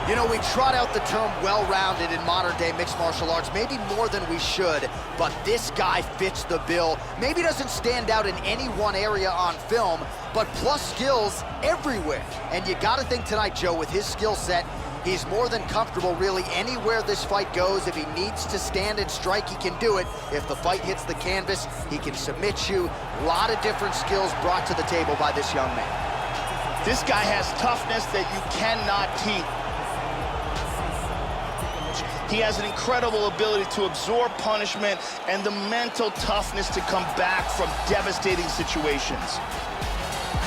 You know, we trot out the term well-rounded in modern-day mixed martial arts, maybe more than we should, but this guy fits the bill. Maybe doesn't stand out in any one area on film, but plus skills everywhere. And you gotta think tonight, Joe, with his skill set, he's more than comfortable really anywhere this fight goes. If he needs to stand and strike, he can do it. If the fight hits the canvas, he can submit you. A lot of different skills brought to the table by this young man. This guy has toughness that you cannot teach. He has an incredible ability to absorb punishment and the mental toughness to come back from devastating situations.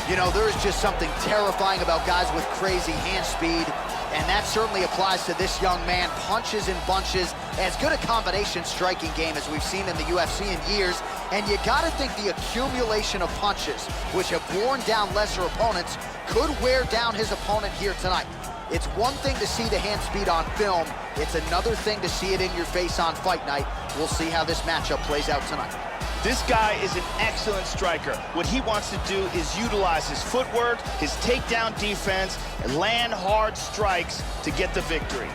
You know, there is just something terrifying about guys with crazy hand speed, and that certainly applies to this young man. Punches and bunches, as good a combination striking game as we've seen in the UFC in years, and you gotta think the accumulation of punches, which have worn down lesser opponents, could wear down his opponent here tonight. It's one thing to see the hand speed on film, it's another thing to see it in your face on fight night. We'll see how this matchup plays out tonight. This guy is an excellent striker. What he wants to do is utilize his footwork, his takedown defense, and land hard strikes to get the victory.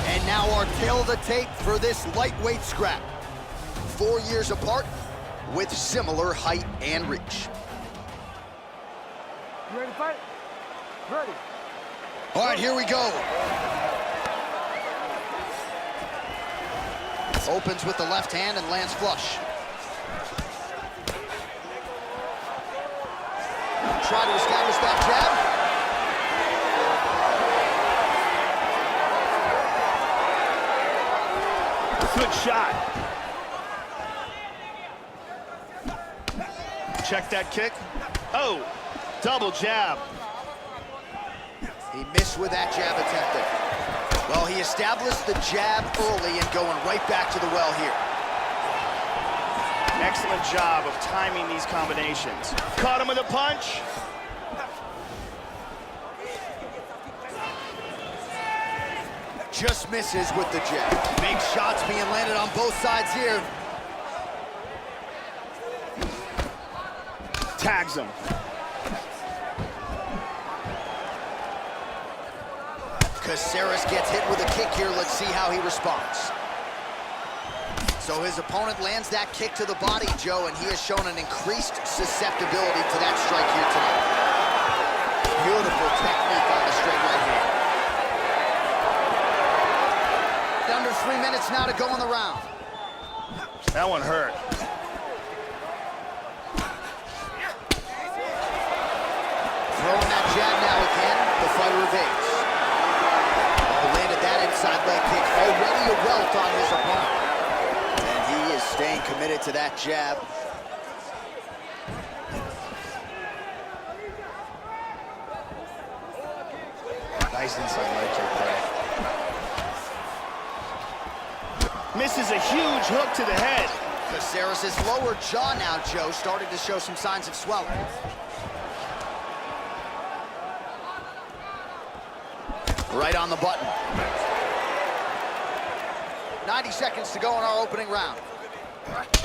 And now our tail of the tape for this lightweight scrap. 4 years apart, with similar height and reach. You ready to fight? Ready. All right, here we go. Opens with the left hand and lands flush. Try to establish that jab. Good shot. Check that kick. Oh, double jab. He missed with that jab attempt there. Well, he established the jab early and going right back to the well here. Excellent job of timing these combinations. Caught him with a punch. Just misses with the jab. Big shots being landed on both sides here. Tags him. Caceres gets hit with a kick here. Let's see how he responds. So his opponent lands that kick to the body, Joe, and he has shown an increased susceptibility to that strike here tonight. Beautiful technique on the straight right hand. Under 3 minutes now to go in the round. That one hurt. Throwing that jab now again, the fighter evades. Oh, landed that inside leg kick, already a welt on his opponent. And he is staying committed to that jab. Nice inside leg kick there. Misses a huge hook to the head. Caceres' lower jaw now, Joe, started to show some signs of swelling. Right on the button. 90 seconds to go in our opening round.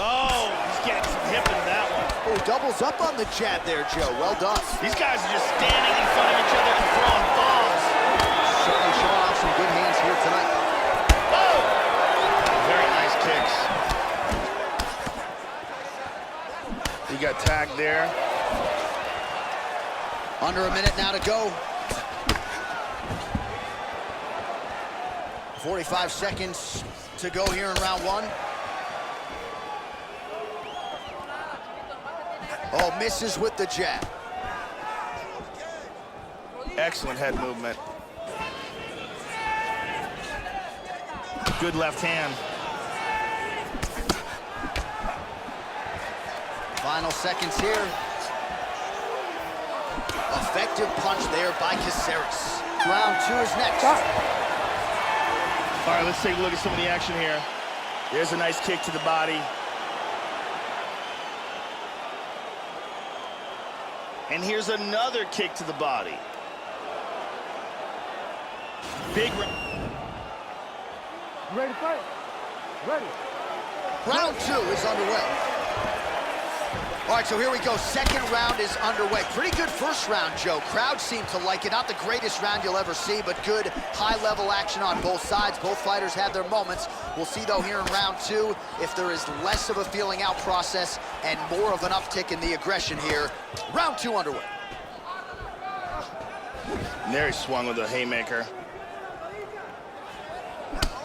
Oh, he's getting some hip in that one. Oh, doubles up on the jab there, Joe. Well done. These guys are just standing in front of each other and throwing bombs. Certainly showing off some good hands here tonight. Oh! Very nice kicks. He got tagged there. Under a minute now to go. 45 seconds to go here in round one. Oh, misses with the jab. Excellent head movement. Good left hand. Final seconds here. Effective punch there by Caceres. Round two is next. All right, let's take a look at some of the action here. There's a nice kick to the body. And here's another kick to the body. You ready to fight? Ready. Round 2 is underway. All right, so here we go. Second round is underway. Pretty good first round, Joe. Crowd seemed to like it. Not the greatest round you'll ever see, but good high-level action on both sides. Both fighters had their moments. We'll see, though, here in round 2, if there is less of a feeling-out process and more of an uptick in the aggression here. Round 2 underway. And there he swung with a haymaker.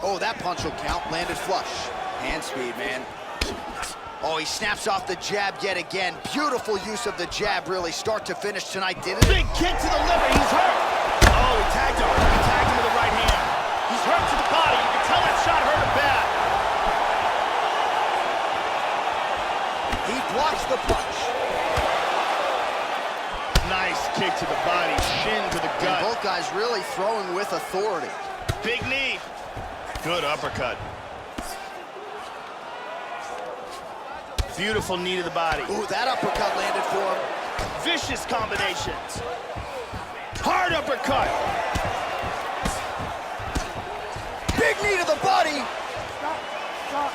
Oh, that punch will count. Landed flush. Hand speed, man. Oh, he snaps off the jab yet again. Beautiful use of the jab, really, start to finish tonight, didn't it? Big kick to the liver, he's hurt. Oh, he tagged him. He tagged him with the right hand. He's hurt to the body. You can tell that shot hurt him bad. He blocks the punch. Nice kick to the body, shin to the gut. And both guys really throwing with authority. Big knee. Good uppercut. Beautiful knee to the body. Ooh, that uppercut landed for him. Vicious combinations. Hard uppercut. Big knee to the body. Stop. Stop.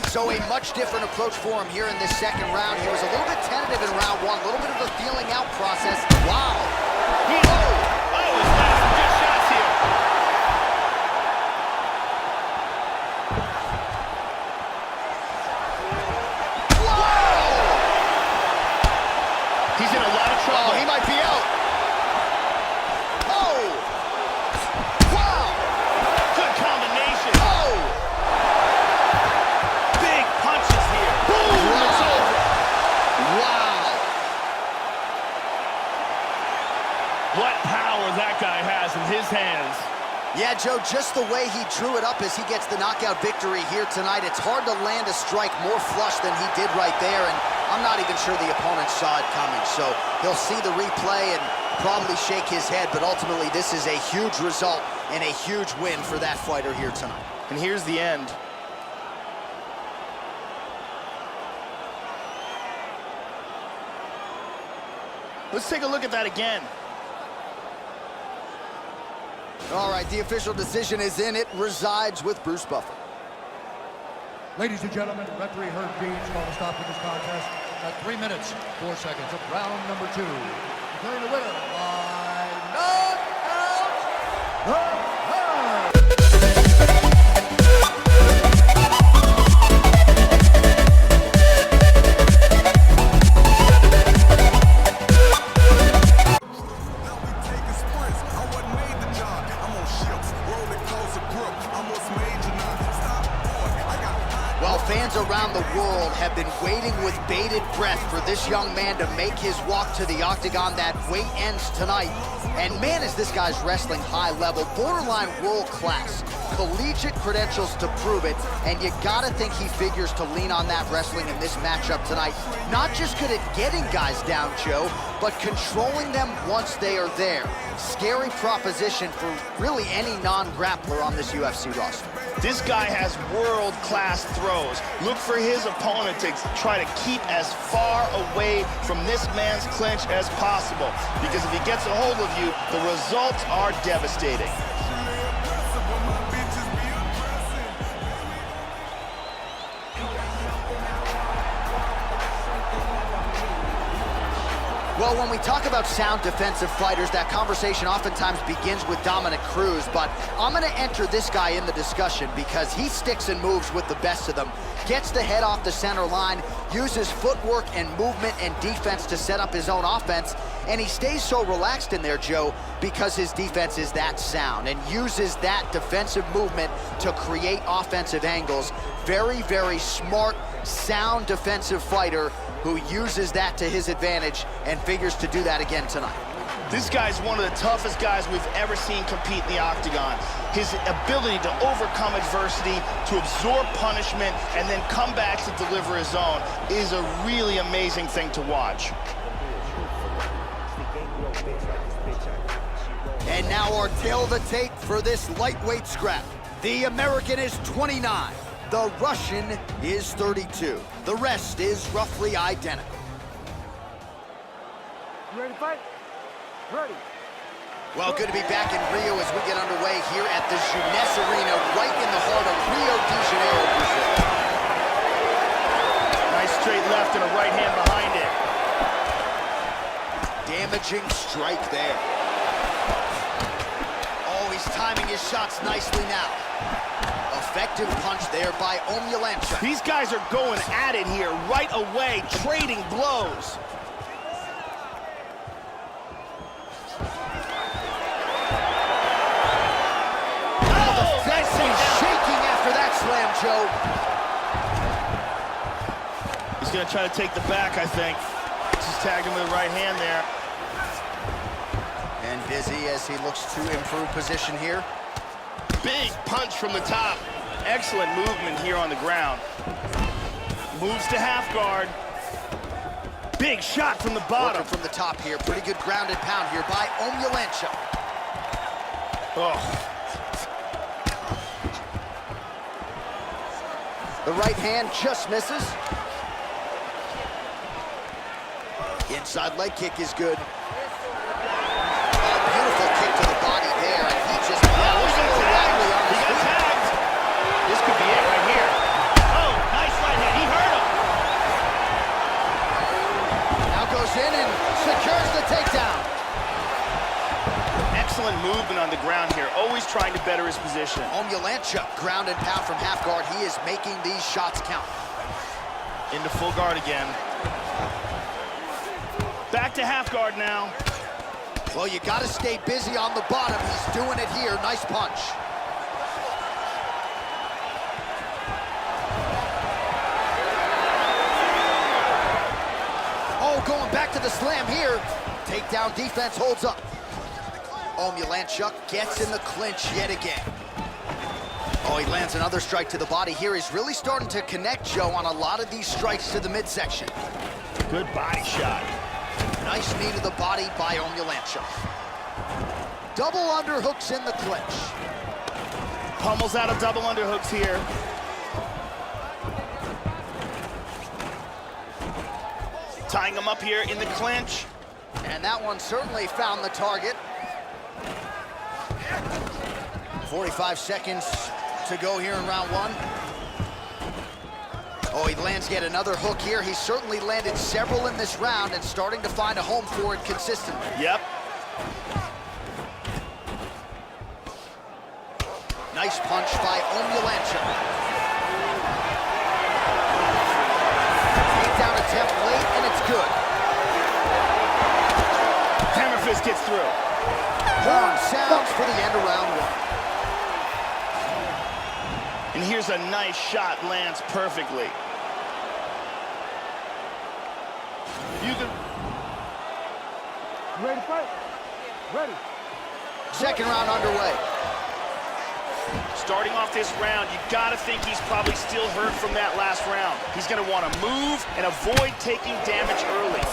So a much different approach for him here in this second round. He was a little bit tentative in round 1, a little bit of a feeling out process. Wow. He's landing some good shots here. Wow! He's in a lot of trouble. Oh, he might be out. Oh! Wow! Good combination. Oh! Big punches here. Boom! It's over. Wow! What power that guy has in his hands. Yeah, Joe, just the way he drew it up as he gets the knockout victory here tonight, it's hard to land a strike more flush than he did right there, and I'm not even sure the opponent saw it coming, so he'll see the replay and probably shake his head, but ultimately this is a huge result and a huge win for that fighter here tonight. And here's the end. Let's take a look at that again. All right, the official decision is in. It resides with Bruce Buffer. Ladies and gentlemen, referee Herb Dean's called a stop to this contest at 3 minutes, 4 seconds of round number 2. Declaring the winner by knockout. Well, fans around the world have been waiting with bated breath for this young man to make his walk to the octagon. That wait ends tonight. And man, is this guy's wrestling high level, borderline world class. Collegiate credentials to prove it, and you gotta think he figures to lean on that wrestling in this matchup tonight. Not just good at getting guys down, Joe, but controlling them once they are there. Scary proposition for really any non-grappler on this UFC roster. This guy has world-class throws. Look for his opponent to try to keep as far away from this man's clinch as possible, because if he gets a hold of you, the results are devastating. Well, when we talk about sound defensive fighters, that conversation oftentimes begins with Dominic Cruz, but I'm going to enter this guy in the discussion because he sticks and moves with the best of them, gets the head off the center line, uses footwork and movement and defense to set up his own offense, and he stays so relaxed in there, Joe, because his defense is that sound and uses that defensive movement to create offensive angles. Very, very smart, sound defensive fighter who uses that to his advantage and figures to do that again tonight. This guy's one of the toughest guys we've ever seen compete in the octagon. His ability to overcome adversity, to absorb punishment, and then come back to deliver his own is a really amazing thing to watch. And now our tale of the tape for this lightweight scrap. The American is 29. The Russian is 32. The rest is roughly identical. You ready to fight? Ready. Well, good to be back in Rio as we get underway here at the Jeunesse Arena, right in the heart of Rio de Janeiro, Brazil. Nice straight left and a right hand behind it. Damaging strike there. Oh, he's timing his shots nicely now. Effective punch there by Omielanczuk. These guys are going at it here right away, trading blows. Shaking after that slam, Joe. He's gonna try to take the back, I think. Just tagged him with the right hand there. And busy as he looks to improve position here. Big punch from the top. Excellent movement here on the ground. Moves to half guard. Big shot from the bottom. Working from the top here. Pretty good grounded pound here by Omielanczuk. Oh. The right hand just misses. Inside leg kick is good. Oh, beautiful kick to the body there, and he just He got tagged. This could be it right here. Oh, nice right hand. He hurt him. Now goes in and secures the takedown. Excellent movement on the ground here. Always trying to better his position. Omielanczuk, ground and pound from half guard. He is making these shots count. Into full guard again. Back to half guard now. Well, you got to stay busy on the bottom. He's doing it here. Nice punch. Oh, going back to the slam here. Takedown defense holds up. Omielanczuk gets in the clinch yet again. Oh, he lands another strike to the body here. He's really starting to connect, Joe, on a lot of these strikes to the midsection. Good body shot. Nice knee to the body by Omielanczuk. Double underhooks in the clinch. Pummels out of double underhooks here. Tying him up here in the clinch. And that one certainly found the target. 45 seconds to go here in round one. Oh, he lands yet another hook here. He's certainly landed several in this round and starting to find a home for it consistently. Yep. Nice punch by Omielanczuk. Takedown attempt late, and it's good. Hammer fist gets through. Horn sounds for the end of round one. And here's a nice shot, lands perfectly. You can... You ready to fight? Ready. Second round underway. Starting off this round, you gotta think he's probably still hurt from that last round. He's gonna want to move and avoid taking damage early.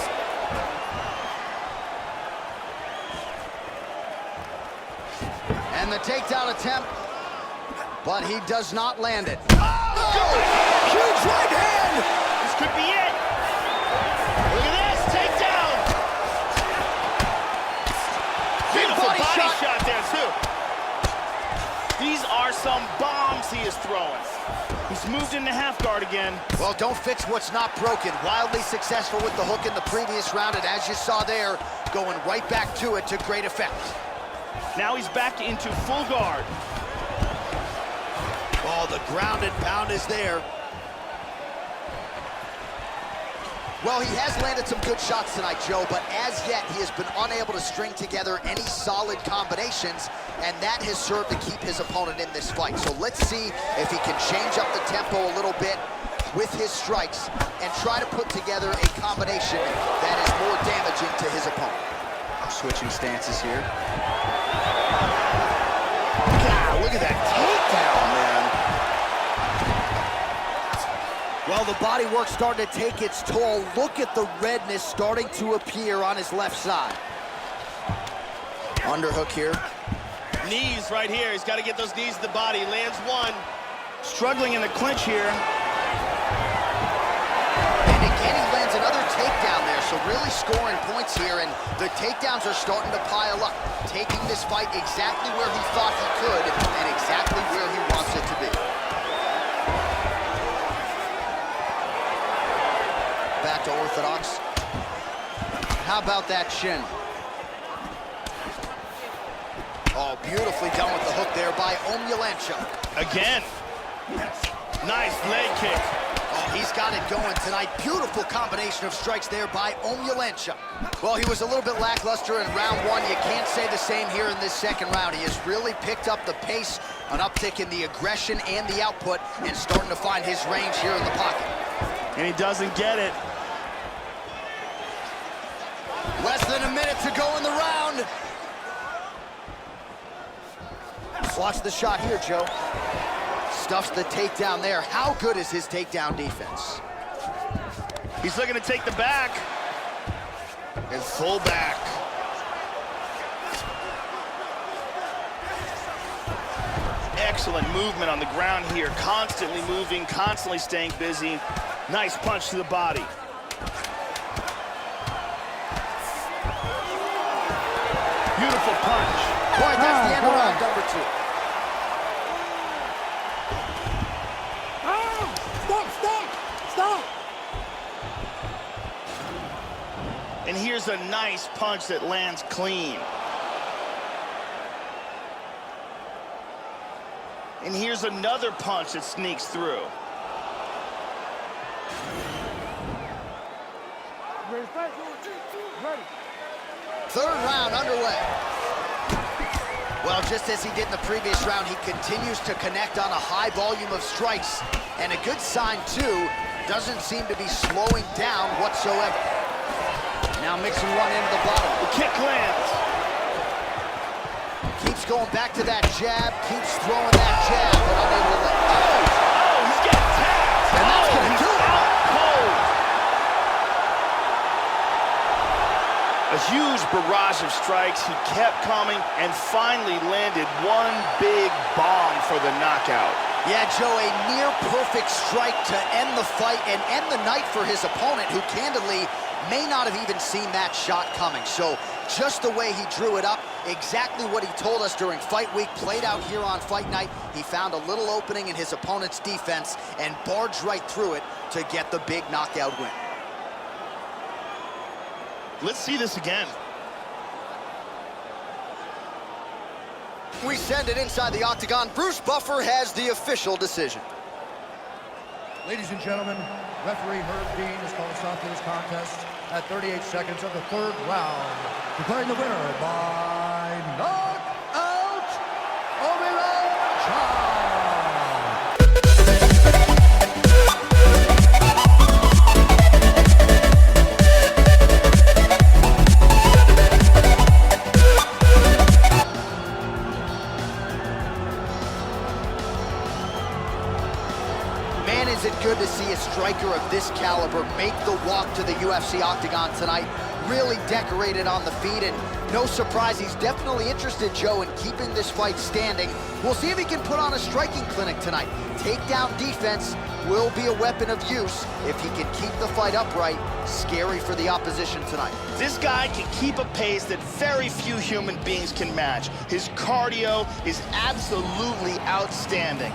And the takedown attempt, but he does not land it. Oh! Huge right hand! This could be it. Look at this, takedown. Beautiful body shot there, too. These are some bombs he is throwing. He's moved into half guard again. Well, don't fix what's not broken. Wildly successful with the hook in the previous round, and as you saw there, going right back to it to great effect. Now he's back into full guard. Oh, the grounded pound is there. Well, he has landed some good shots tonight, Joe, but as yet, he has been unable to string together any solid combinations, and that has served to keep his opponent in this fight. So let's see if he can change up the tempo a little bit with his strikes and try to put together a combination that is more damaging to his opponent. Switching stances here. God, look at that takedown, man. Well, the body work starting to take its toll. Look at the redness starting to appear on his left side. Underhook here. Knees right here. He's got to get those knees to the body. Lands one. Struggling in the clinch here. And again, he lands another takedown there, so really scoring points here, and the takedowns are starting to pile up, taking this fight exactly where he thought he could and exactly where he wants it to be. Back to orthodox. How about that shin? Oh, beautifully done with the hook there by Omielancha. Again. Nice leg kick. Oh, he's got it going tonight. Beautiful combination of strikes there by Omielancha. Well, he was a little bit lackluster in round one. You can't say the same here in this second round. He has really picked up the pace, an uptick in the aggression and the output, and starting to find his range here in the pocket. And he doesn't get it. Less than a minute to go in the round. Watch the shot here, Joe. Stuffs the takedown there. How good is his takedown defense? He's looking to take the back. And full back. Excellent movement on the ground here. Constantly moving, constantly staying busy. Nice punch to the body. Beautiful punch. Boy, that's the end of round number 2. Stop! And here's a nice punch that lands clean. And here's another punch that sneaks through. Ready. Third round underway. Well, just as he did in the previous round, he continues to connect on a high volume of strikes. And a good sign, too, doesn't seem to be slowing down whatsoever. Now mixing one into the bottom. The kick lands. Keeps going back to that jab, keeps throwing that jab, but unable to let go. Oh, he's getting tapped. And that's gonna do it. Out cold. A huge barrage of strikes. He kept coming and finally landed one big bomb for the knockout. Yeah, Joe, a near-perfect strike to end the fight and end the night for his opponent, who candidly may not have even seen that shot coming. So just the way he drew it up, exactly what he told us during fight week, played out here on fight night. He found a little opening in his opponent's defense and barged right through it to get the big knockout win. Let's see this again. We send it inside the octagon. Bruce Buffer has the official decision. Ladies and gentlemen, referee Herb Dean has called a stop to this contest at 38 seconds of the third round, declaring the winner by knockout, Omielancha. Man, is it good to see a striker of this caliber make the walk to the UFC octagon tonight. Really decorated on the feet, and no surprise, he's definitely interested, Joe, in keeping this fight standing. We'll see if he can put on a striking clinic tonight. Takedown defense will be a weapon of use if he can keep the fight upright. Scary for the opposition tonight. This guy can keep a pace that very few human beings can match. His cardio is absolutely outstanding.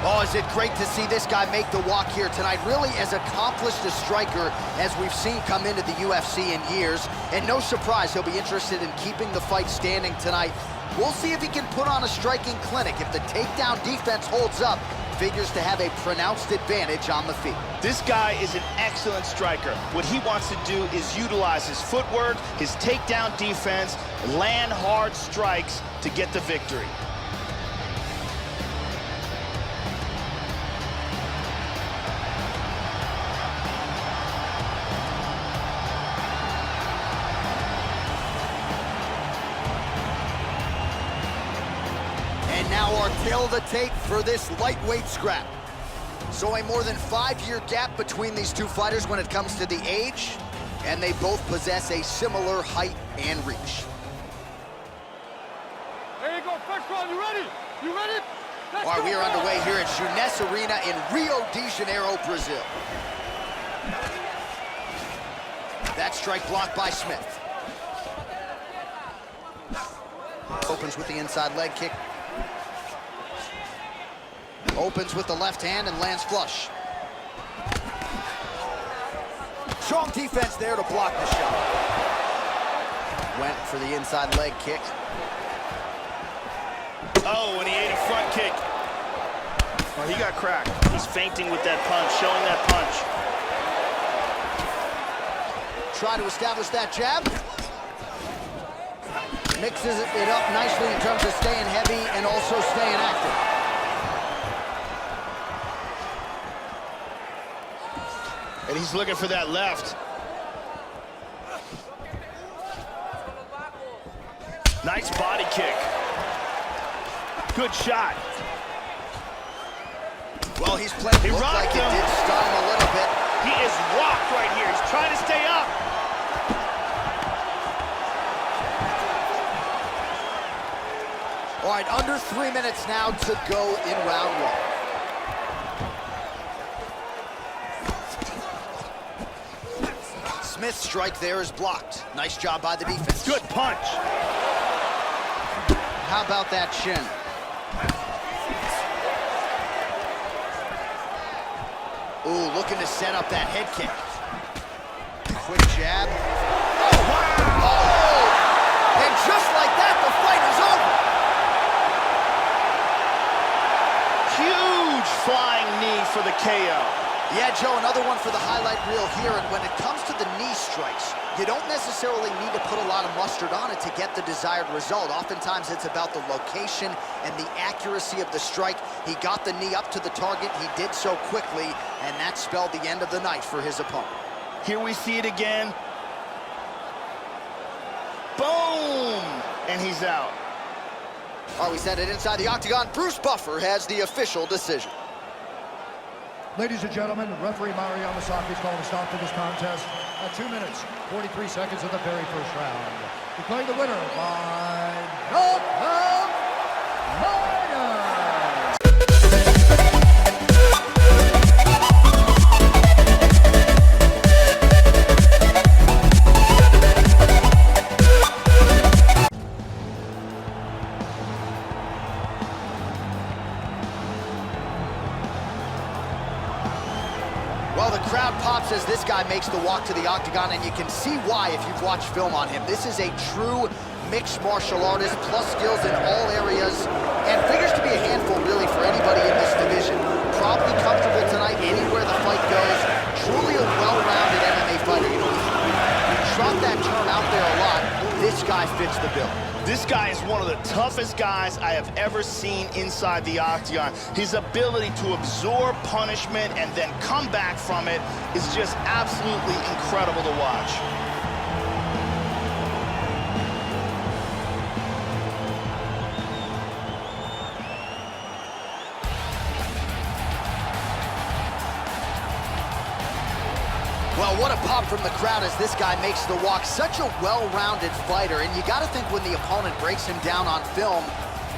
Oh, is it great to see this guy make the walk here tonight. Really as accomplished a striker as we've seen come into the UFC in years. And no surprise, he'll be interested in keeping the fight standing tonight. We'll see if he can put on a striking clinic. If the takedown defense holds up, figures to have a pronounced advantage on the feet. This guy is an excellent striker. What he wants to do is utilize his footwork, his takedown defense, land hard strikes to get the victory. And now our tail of the tape for this lightweight scrap. So a more than 5-year gap between these two fighters when it comes to the age, and they both possess a similar height and reach. There you go, first round, you ready? You ready? Let's All right, go. we are underway here at Juness Arena in Rio de Janeiro, Brazil. That strike blocked by Smith. Opens with the inside leg kick. Opens with the left hand and lands flush. Strong defense there to block the shot. Went for the inside leg kick. Oh, and he ate a front kick. Oh, he got cracked. He's feinting with that punch, showing that punch. Try to establish that jab. Mixes it up nicely in terms of staying heavy and also staying active. And he's looking for that left. Nice body kick. Good shot. Well, he's playing He looked like rocked it him. did stun him a little bit. He is rocked right here. He's trying to stay up. All right, under 3 minutes now to go in round one. Smith's strike there is blocked. Nice job by the defense. Good punch. How about that shin? Ooh, looking to set up that head kick. Quick jab. Oh, wow. Oh! And just like that, the fight is over. Huge flying knee for the KO. Yeah, Joe, another one for the highlight reel here. And when it comes to the knee strikes, you don't necessarily need to put a lot of mustard on it to get the desired result. Oftentimes, it's about the location and the accuracy of the strike. He got the knee up to the target. He did so quickly, and that spelled the end of the night for his opponent. Here we see it again. Boom! And he's out. All right, we send it inside the octagon. Bruce Buffer has the official decision. Ladies and gentlemen, referee Mario Yamasaki is calling a stop to this contest at 2 minutes, 43 seconds of the very first round. Declaring the winner by knockout, minor. Well, the crowd pops as this guy makes the walk to the octagon, and you can see why if you've watched film on him. This is a true mixed martial artist, plus skills in all areas, and figures to be a handful, really, for anybody in this division. Probably comfortable tonight anywhere the fight goes. Truly a well-rounded MMA fighter. You know, we trot that term out there a lot. This guy fits the bill. This guy is one of the toughest guys I have ever seen inside the octagon. His ability to absorb punishment and then come back from it is just absolutely incredible to watch. Well, what a pop from the crowd as this guy makes the walk. Such a well-rounded fighter, and you got to think when the opponent breaks him down on film,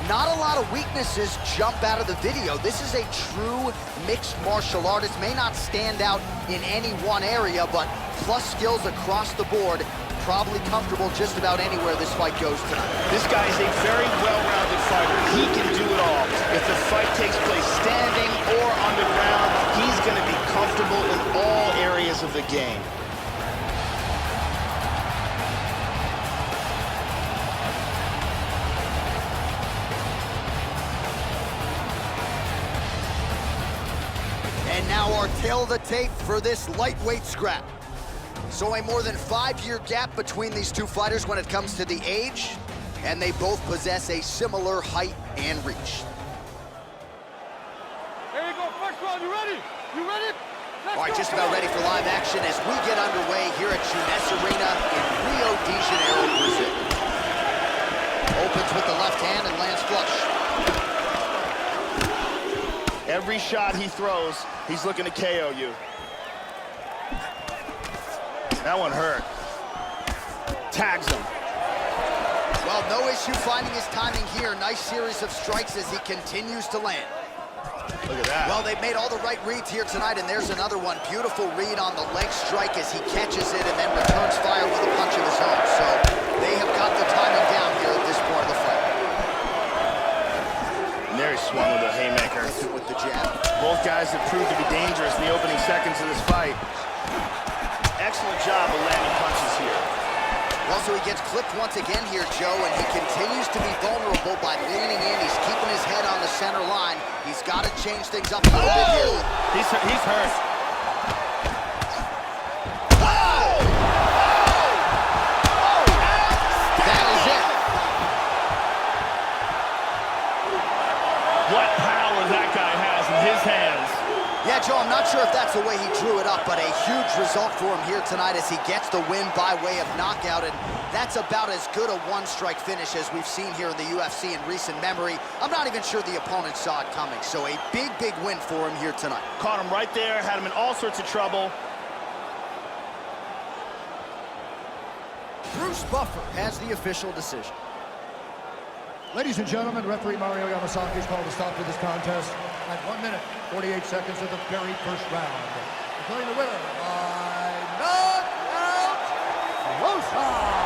not a lot of weaknesses jump out of the video. This is a true mixed martial artist. May not stand out in any one area, but plus skills across the board. Probably comfortable just about anywhere this fight goes tonight. This guy is a very well-rounded fighter. He can do it all. If the fight takes place standing or on the ground, he's going to be comfortable in all areas of the game. And now our tail of the tape for this lightweight scrap. So a more than 5-year gap between these two fighters when it comes to the age, and they both possess a similar height and reach. There you go, first round, you ready? You ready? Let's All right, go, just come about on. ready for live action as we get underway here at Juness Arena in Rio de Janeiro, Brazil. Opens with the left hand and lands flush. every shot he throws, he's looking to KO you. That one hurt. Tags him. Well, no issue finding his timing here. Nice series of strikes as he continues to land. Look at that. Well, they've made all the right reads here tonight, and there's another one. Beautiful read on the leg strike as he catches it and then returns fire with a punch of his own. So they have got the timing down here at this point of the fight. And there he swung with a haymaker. With the jab. Both guys have proved to be dangerous in the opening seconds of this fight. Excellent job of landing punches here. Well, so he gets clipped once again here, Joe, and he continues to be vulnerable by leaning in. He's keeping his head on the center line. He's got to change things up a little bit here. He's hurt. That is it. What power that guy has in his hands. Yeah, Joe, I'm not sure if that's the way he drew it up, but a huge result for him here tonight as he gets the win by way of knockout, and that's about as good a one-strike finish as we've seen here in the UFC in recent memory. I'm not even sure the opponent saw it coming, so a big, big win for him here tonight. Caught him right there, had him in all sorts of trouble. Bruce Buffer has the official decision. Ladies and gentlemen, referee Mario Yamasaki has called a stop to this contest at 1 minute, 48 seconds of the very first round. Declaring the winner by knockout, Rosa!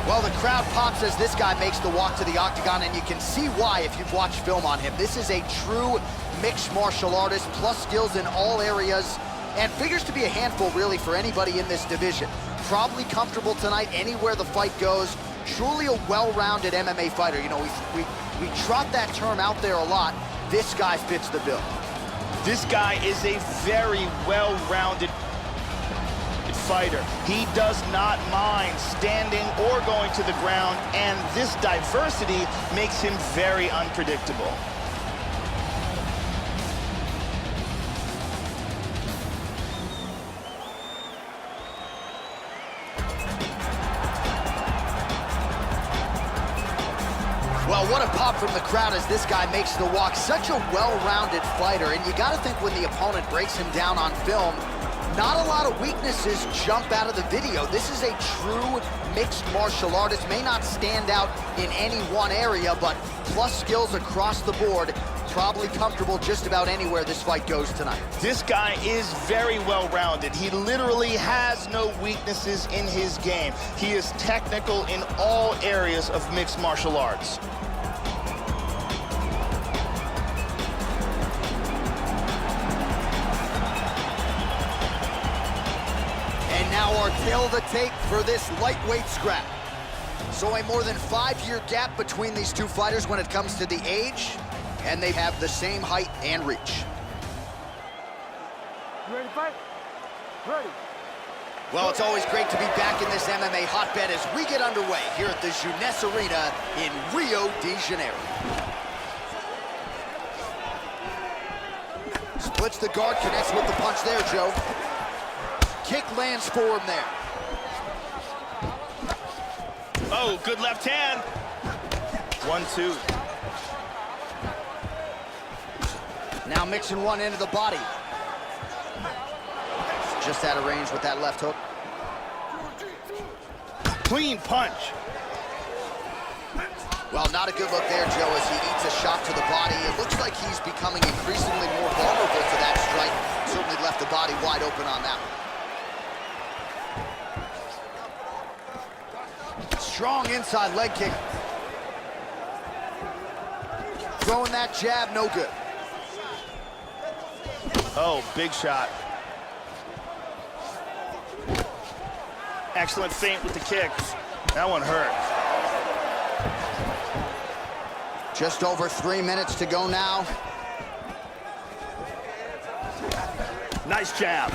Well, the crowd pops as this guy makes the walk to the octagon, and you can see why if you've watched film on him. This is a true mixed martial artist, plus skills in all areas, and figures to be a handful, really, for anybody in this division. Probably comfortable tonight anywhere the fight goes. Truly a well-rounded MMA fighter. You know, we trot that term out there a lot. This guy fits the bill. This guy is a very well-rounded fighter. He does not mind standing or going to the ground, and this diversity makes him very unpredictable. Well, what a pop from the crowd as this guy makes the walk. Such a well-rounded fighter, and you got to think when the opponent breaks him down on film, not a lot of weaknesses jump out of the video. This is a true mixed martial artist. May not stand out in any one area, but plus skills across the board. Probably comfortable just about anywhere this fight goes tonight. This guy is very well-rounded. He literally has no weaknesses in his game. He is technical in all areas of mixed martial arts. And now our tail of the tape for this lightweight scrap. So a more than 5-year gap between these two fighters when it comes to the age, and they have the same height and reach. You ready to fight? Ready. Well, it's always great to be back in this MMA hotbed as we get underway here at the Jeunesse Arena in Rio de Janeiro. Splits the guard, connects with the punch there, Joe. Kick lands for him there. Oh, good left hand. 1-2. Now mixing one into the body. Just out of range with that left hook. Clean punch. Well, not a good look there, Joe, as he eats a shot to the body. It looks like he's becoming increasingly more vulnerable to that strike. Certainly left the body wide open on that one. Strong inside leg kick. Throwing that jab, no good. Oh, big shot. Excellent feint with the kicks. That one hurt. Just over 3 minutes to go now. Nice jab.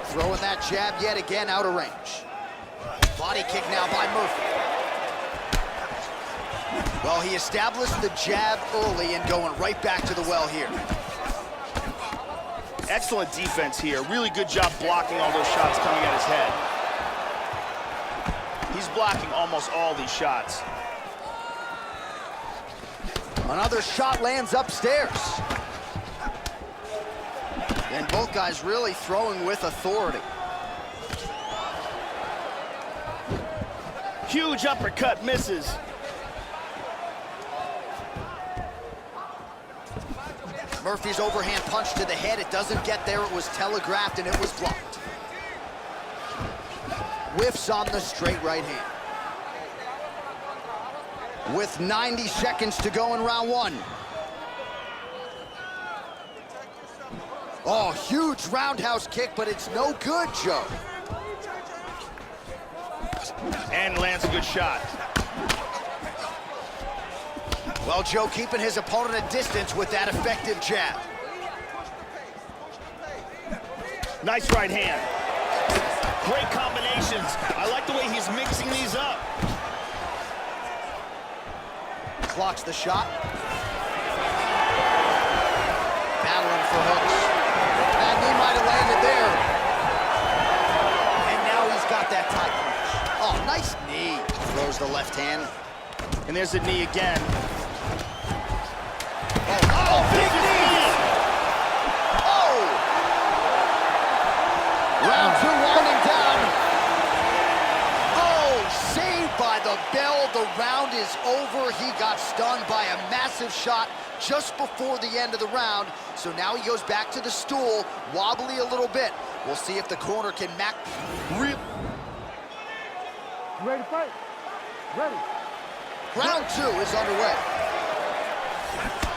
Throwing that jab yet again out of range. Body kick now by Murphy. Well, he established the jab early and going right back to the well here. Excellent defense here. Really good job blocking all those shots coming at his head. He's blocking almost all these shots. Another shot lands upstairs. And both guys really throwing with authority. Huge uppercut misses. Murphy's overhand punch to the head. It doesn't get there. It was telegraphed and it was blocked. Whiffs on the straight right hand. With 90 seconds to go in round one. Oh, huge roundhouse kick, but it's no good, Joe. And lands a good shot. Well, Joe keeping his opponent at distance with that effective jab. Nice right hand. Great combinations. I like the way he's mixing these up. Clocks the shot. Battling for hooks. That knee might have landed there. And now he's got that tie punch. Oh, nice knee. Throws the left hand. And there's the knee again. Oh, big knee! Oh! Round two winding down. Oh, saved by the bell. The round is over. He got stunned by a massive shot just before the end of the round. So now he goes back to the stool, wobbly a little bit. We'll see if the corner can You ready to fight? Ready. Round 2 is underway.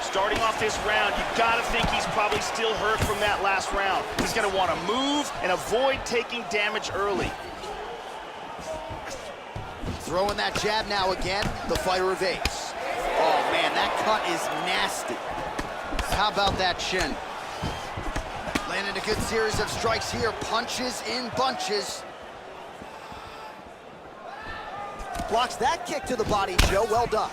Starting off this round, you gotta think he's probably still hurt from that last round. He's gonna wanna move and avoid taking damage early. Throwing that jab now again, the fighter evades. Oh man, that cut is nasty. How about that shin? Landing a good series of strikes here, punches in bunches. Blocks that kick to the body, Joe, well done.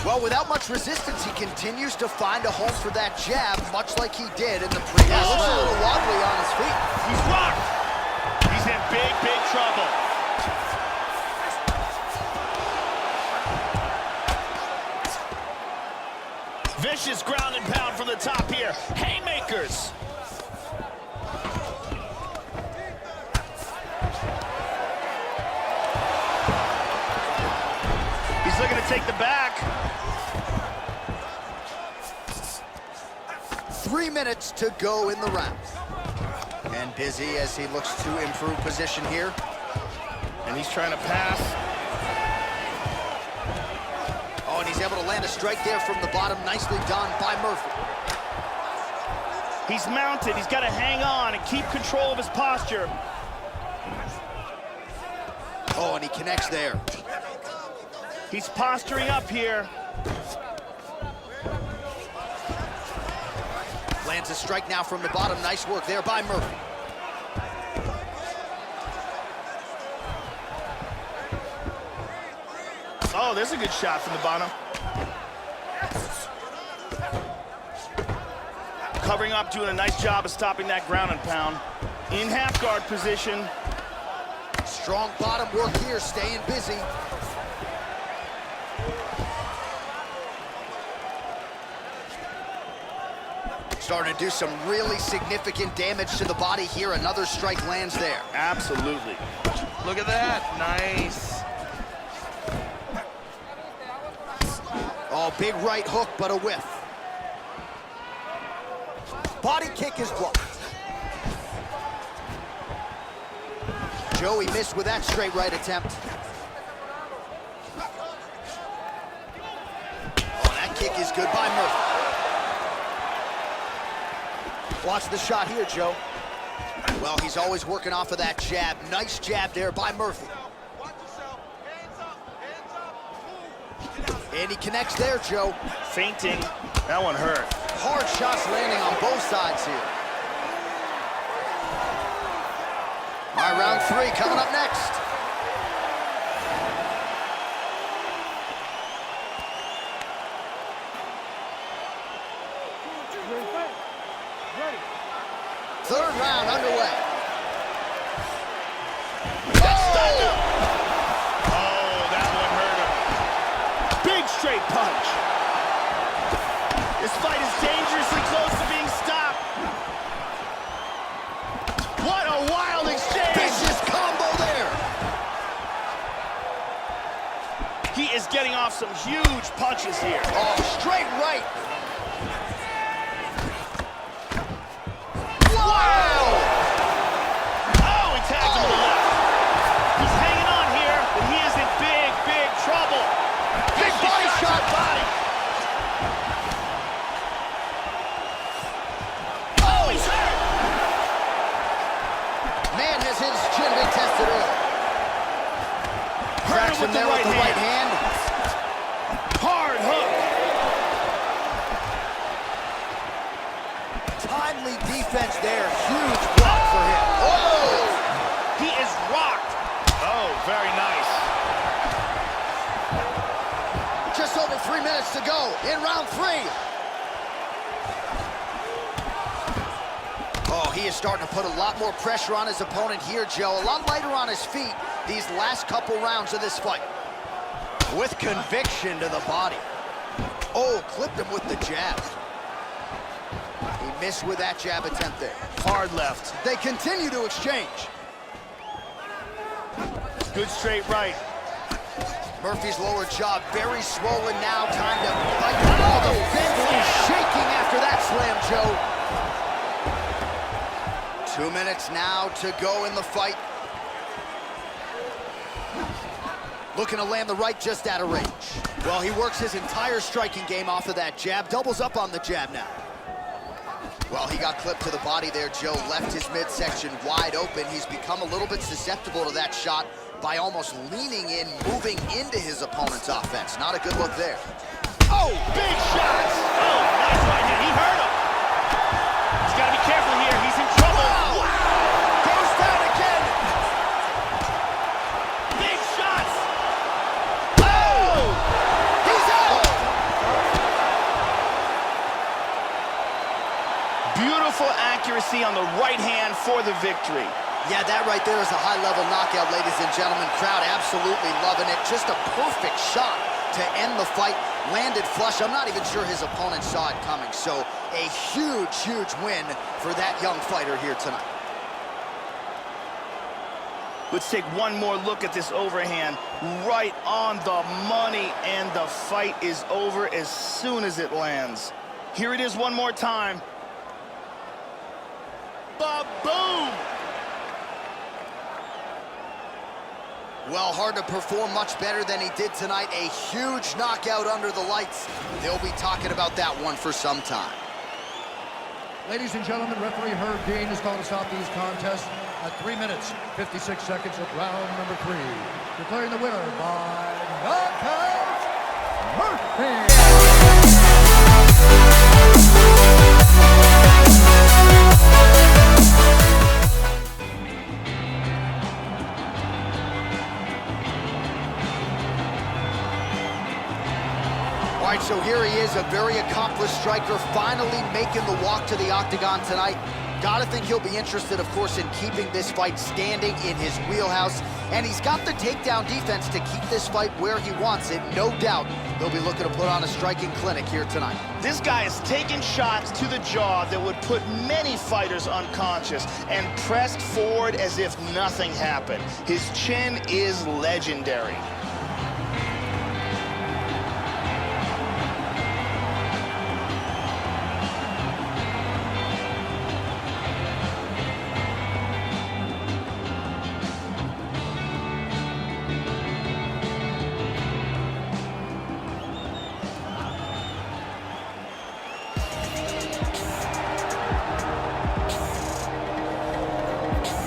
Well, without much resistance, he continues to find a home for that jab, much like he did in the previous round. Looks a little wobbly on his feet. He's rocked. He's in big, big trouble. Vicious ground and pound from the top here. Haymakers. He's looking to take the back. 3 minutes to go in the round. And busy as he looks to improve position here. And he's trying to pass. Oh, and he's able to land a strike there from the bottom. Nicely done by Murphy. He's mounted. He's got to hang on and keep control of his posture. Oh, and he connects there. He's posturing up here. Lands a strike now from the bottom. Nice work there by Murphy. Oh, there's a good shot from the bottom. Covering up, doing a nice job of stopping that ground and pound. In half guard position. Strong bottom work here, staying busy. Starting to do some really significant damage to the body here. Another strike lands there. Absolutely. Look at that. Nice. Oh, big right hook, but a whiff. Body kick is blocked. Joey missed with that straight right attempt. Oh, that kick is good by Murphy. Watch the shot here, Joe. Well, he's always working off of that jab. Nice jab there by Murphy. And he connects there, Joe. Feinting. That one hurt. Hard shots landing on both sides here. All right, round 3 coming up next. You ready to fight? Ready. 3rd round underway. Oh, that one hurt him. Big straight punch. This fight is dangerously close to being stopped. What a wild exchange. Vicious combo there. He is getting off some huge punches here. Oh, straight right. Wow! Oh, he tagged him to the left. He's hanging on here, but he is in big, big trouble. Big body shot. Body. Oh, he's hurt. Man has his chin been tested early. Cracks him there with the right hand. Hard hook. Timely defense there. Huge block for him. Oh! He is rocked. Oh, very nice. Just over 3 minutes to go in round 3. Oh, he is starting to put a lot more pressure on his opponent here, Joe. A lot lighter on his feet these last couple rounds of this fight. With conviction to the body. Oh, clipped him with the jab. He missed with that jab attempt there. Hard left. They continue to exchange. Good straight right. Murphy's lower jaw very swollen now. Time to fight. Oh, the fence is shaking after that slam, Joe. minutes now to go in the fight. Looking to land the right just out of range. Well, he works his entire striking game off of that jab, doubles up on the jab now. Well, he got clipped to the body there, Joe. Left his midsection wide open. He's become a little bit susceptible to that shot by almost leaning in, moving into his opponent's offense. Not a good look there. Oh, big shots! Oh, nice right hand. He hurt him. He's got to be careful here. He's in trouble. Wow. Goes down again. Big shots! Oh! He's out! Beautiful accuracy on the right hand for the victory. Yeah, that right there is a high-level knockout, ladies and gentlemen. Crowd absolutely loving it. Just a perfect shot to end the fight. Landed flush. I'm not even sure his opponent saw it coming. So a huge, huge win for that young fighter here tonight. Let's take one more look at this overhand. Right on the money, and the fight is over as soon as it lands. Here it is one more time. Ba-boom! Well, hard to perform much better than he did tonight. A huge knockout under the lights. They'll be talking about that one for some time. Ladies and gentlemen, referee Herb Dean has called to stop these contests at 3 minutes, 56 seconds of round number 3. Declaring the winner by knockout, Murphy. All right, so here he is, a very accomplished striker, finally making the walk to the octagon tonight. Gotta think he'll be interested, of course, in keeping this fight standing in his wheelhouse. And he's got the takedown defense to keep this fight where he wants it. No doubt he'll be looking to put on a striking clinic here tonight. This guy is taking shots to the jaw that would put many fighters unconscious and pressed forward as if nothing happened. His chin is legendary.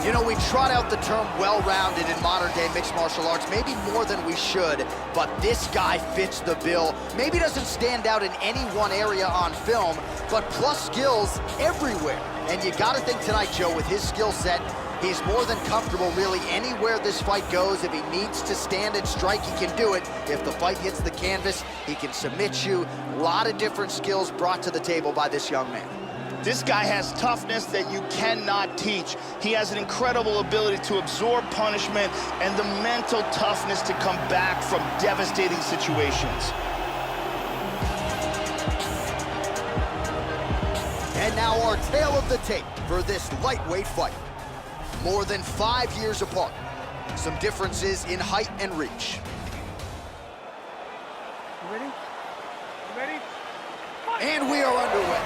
You know, we trot out the term well-rounded in modern-day mixed martial arts, maybe more than we should, but this guy fits the bill. Maybe doesn't stand out in any one area on film, but plus skills everywhere. And you gotta think tonight, Joe, with his skill set, he's more than comfortable really anywhere this fight goes. If he needs to stand and strike, he can do it. If the fight hits the canvas, he can submit you. A lot of different skills brought to the table by this young man. This guy has toughness that you cannot teach. He has an incredible ability to absorb punishment and the mental toughness to come back from devastating situations. And now our tale of the tape for this lightweight fight. More than 5 years apart. Some differences in height and reach. You ready? You ready? And we are underway.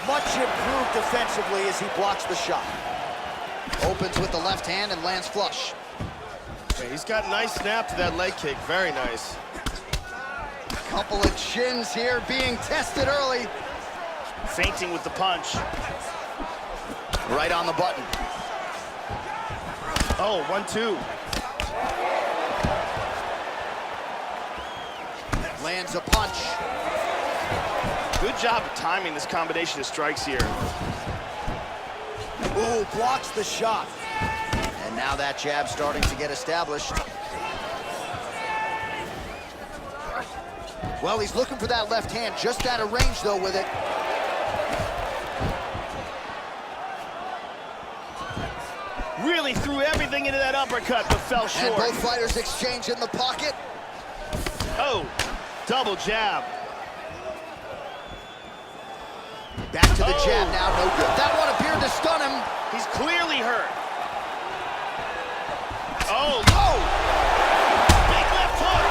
Much improved defensively as he blocks the shot. Opens with the left hand and lands flush. Yeah, he's got a nice snap to that leg kick. Very nice. Couple of chins here being tested early. Feinting with the punch. Right on the button. Oh, 1-2. Lands a punch. Good job of timing this combination of strikes here. Ooh, blocks the shot. And now that jab starting to get established. Well, he's looking for that left hand, just out of range though with it. Really threw everything into that uppercut, but fell short. And both fighters exchange in the pocket. Oh, double jab. Back to the jab now, no good. That one appeared to stun him. He's clearly hurt. Oh, Oh! big left hook.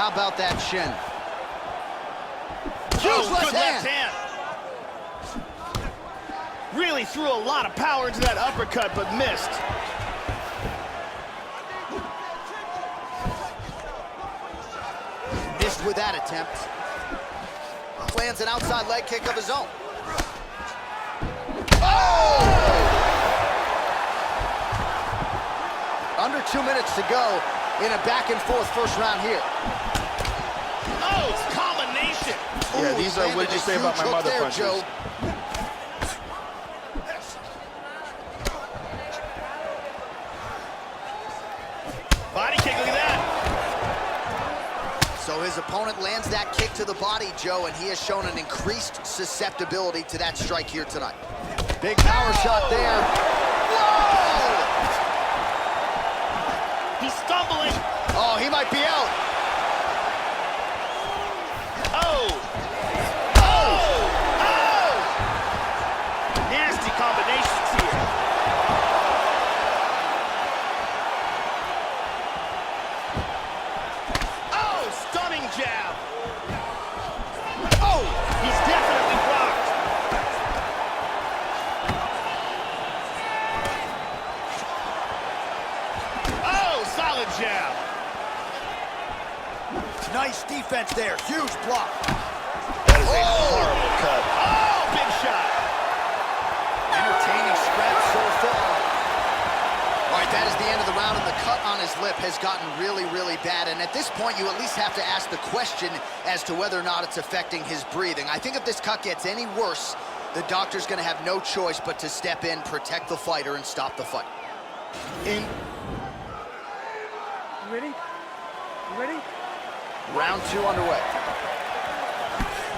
how about that shin? Oh, good left hand. Really threw a lot of power into that uppercut, but missed. Missed with that attempt. Lands an outside leg kick of his own. Oh! Under 2 minutes to go in a back-and-forth first round here. Oh, it's combination. Yeah, these are, what did you say about my mother punches? Joe. Body kick, look at that. So his opponent lands that kick to the body, Joe, and he has shown an increased susceptibility to that strike here tonight. Big power shot there. Whoa! He's stumbling. Oh, he might be out. Oh! Oh! Oh! Nasty combinations here. Oh, stunning jab. Oh, he's definitely blocked. Oh, solid jab. Nice defense there. Huge block. That is a horrible cut. Oh, big shot. Entertaining scrap so far. All right, that is the end of the round, and the cut on his lip has gotten really, really bad. And at this point, you at least have to ask the question as to whether or not it's affecting his breathing. I think if this cut gets any worse, the doctor's going to have no choice but to step in, protect the fighter, and stop the fight. You ready? You ready? Round 2 underway.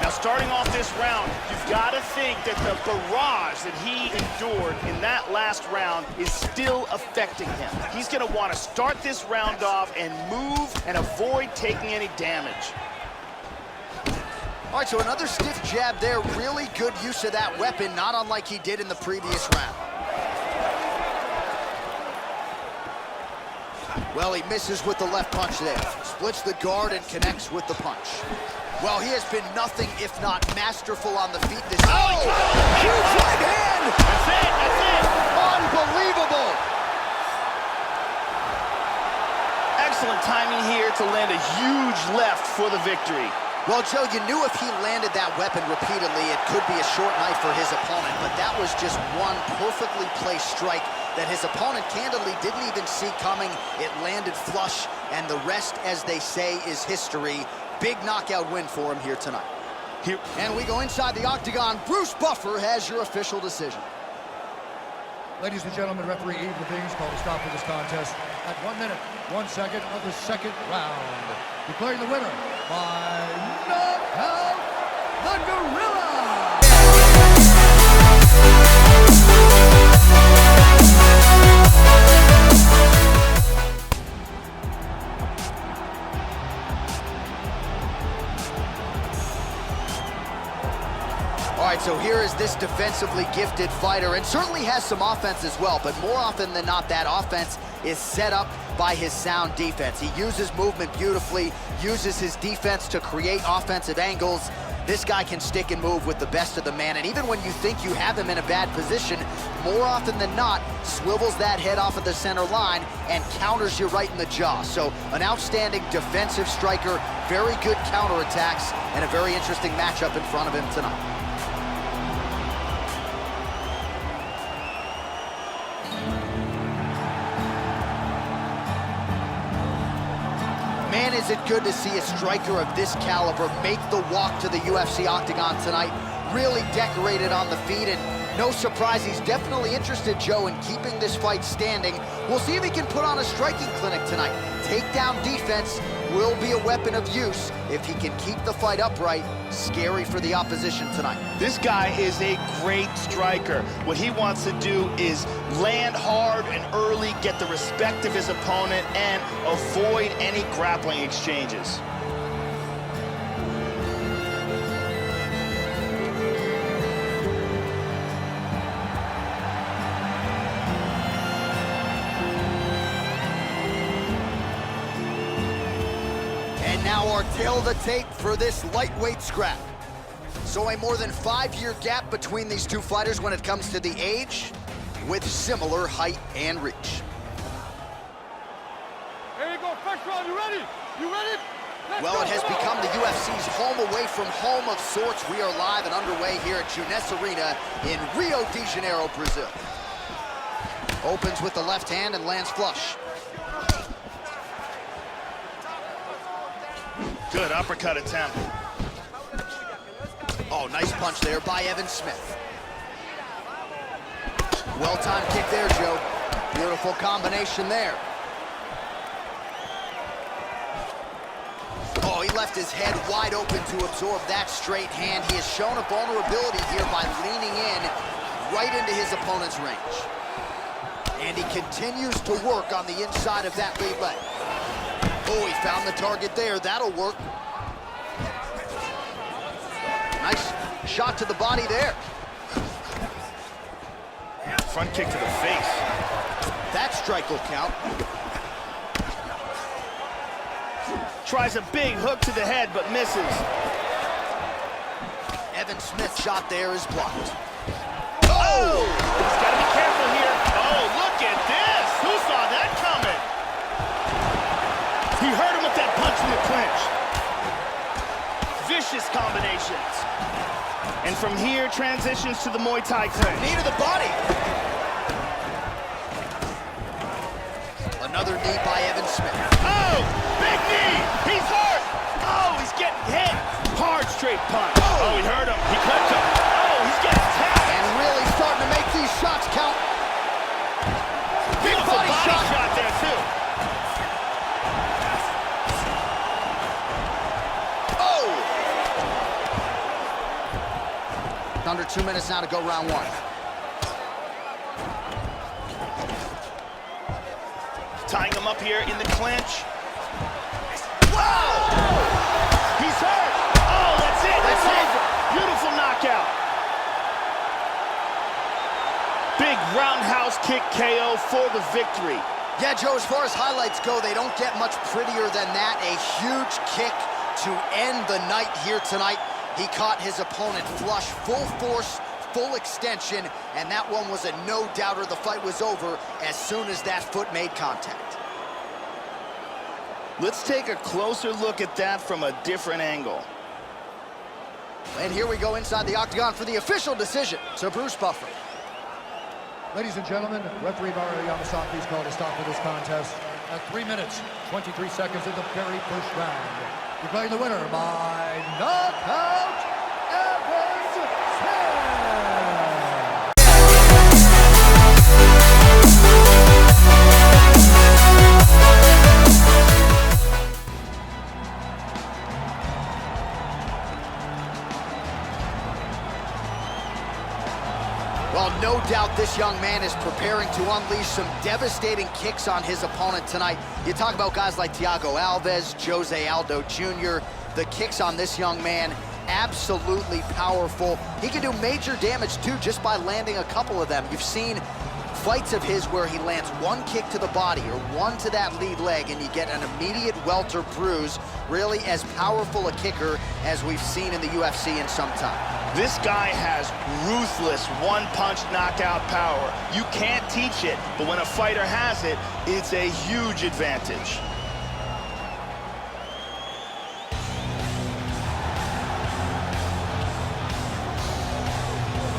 Now, starting off this round, you've got to think that the barrage that he endured in that last round is still affecting him. He's going to want to start this round off and move and avoid taking any damage. All right, so another stiff jab there. Really good use of that weapon, not unlike he did in the previous round. Well, he misses with the left punch there. Splits the guard and connects with the punch. Well, he has been nothing if not masterful on the feet this... Oh! Huge right hand! That's it, that's it! Unbelievable! Excellent timing here to land a huge left for the victory. Well, Joe, you knew if he landed that weapon repeatedly, it could be a short night for his opponent, but that was just one perfectly placed strike that his opponent candidly didn't even see coming. It landed flush, and the rest, as they say, is history. Big knockout win for him here tonight. And we go inside the octagon. Bruce Buffer has your official decision. Ladies and gentlemen, referee Eve Levine's called a stop to this contest at 1 minute, 1 second of the second round. Declaring the winner by knockout, the Gorilla! All right, so here is this defensively gifted fighter, and certainly has some offense as well, but more often than not, that offense is set up by his sound defense. He uses movement beautifully, uses his defense to create offensive angles. This guy can stick and move with the best of the man, and even when you think you have him in a bad position, more often than not, swivels that head off of the center line and counters you right in the jaw. So an outstanding defensive striker, very good counterattacks, and a very interesting matchup in front of him tonight. Man, is it good to see a striker of this caliber make the walk to the UFC octagon tonight. Really decorated on the feet, and no surprise, he's definitely interested, Joe, in keeping this fight standing. We'll see if he can put on a striking clinic tonight. Takedown defense will be a weapon of use if he can keep the fight upright. Scary for the opposition tonight. This guy is a great striker. What he wants to do is land hard and early, get the respect of his opponent, and avoid any grappling exchanges. now our tail of the tape for this lightweight scrap. So a more than 5-year gap between these two fighters when it comes to the age, with similar height and reach. Here you go, first round, you ready? You ready? Well, it has become the UFC's home away from home of sorts. We are live and underway here at Jeunesse Arena in Rio de Janeiro, Brazil. Opens with the left hand and lands flush. Good uppercut attempt. Oh, nice punch there by Evan Smith. Well-timed kick there, Joe. Beautiful combination there. Oh, he left his head wide open to absorb that straight hand. He has shown a vulnerability here by leaning in right into his opponent's range. And he continues to work on the inside of that lead leg. Oh, he found the target there. That'll work. Nice shot to the body there. Front kick to the face. That strike will count. Tries a big hook to the head, but misses. Evan Smith's shot there is blocked. Oh! He's got to be careful here. Oh, look at this! Who saw that coming? He hurt him with that punch in the clinch. Vicious combinations. And from here, transitions to the Muay Thai clinch. Knee to the body. Another knee by Evan Smith. Oh, big knee. He's hurt. Oh, he's getting hit. Hard straight punch. Oh, he hurt him. He clipped him. Oh, he's getting tapped. And really starting to make these shots count. Big Beautiful body shot there, too. Oh! Under 2 minutes now to go round one. Tying him up here in the clinch. Wow! He's hurt. Oh, that's it. That's over. Beautiful knockout. Big roundhouse kick KO for the victory. Yeah, Joe, as far as highlights go, they don't get much prettier than that. A huge kick to end the night here tonight. He caught his opponent flush, full force, full extension, and that one was a no-doubter. The fight was over as soon as that foot made contact. Let's take a closer look at that from a different angle. And here we go inside the octagon for the official decision to Bruce Buffer. Ladies and gentlemen, referee Mario Yamasaki has called a stop to this contest at 3 minutes, 23 seconds of the very first round. Declaring the winner by knockout, Evan Smith. Well, no doubt this young man is preparing to unleash some devastating kicks on his opponent tonight. You talk about guys like Thiago Alves, Jose Aldo Jr. The kicks on this young man, absolutely powerful. He can do major damage, too, just by landing a couple of them. You've seen fights of his where he lands one kick to the body or one to that lead leg, and you get an immediate welter bruise. Really as powerful a kicker as we've seen in the UFC in some time. This guy has ruthless one-punch knockout power. You can't teach it, but when a fighter has it, it's a huge advantage.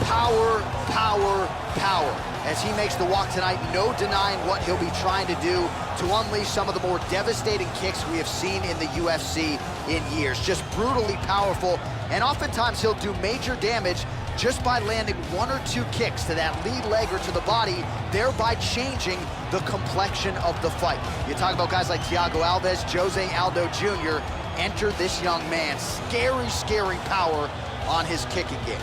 Power, power, power. As he makes the walk tonight, no denying what he'll be trying to do to unleash some of the more devastating kicks we have seen in the UFC in years. Just brutally powerful, and oftentimes he'll do major damage just by landing one or two kicks to that lead leg or to the body, thereby changing the complexion of the fight. You talk about guys like Thiago Alves, Jose Aldo Jr. Enter this young man. Scary, scary power on his kicking game.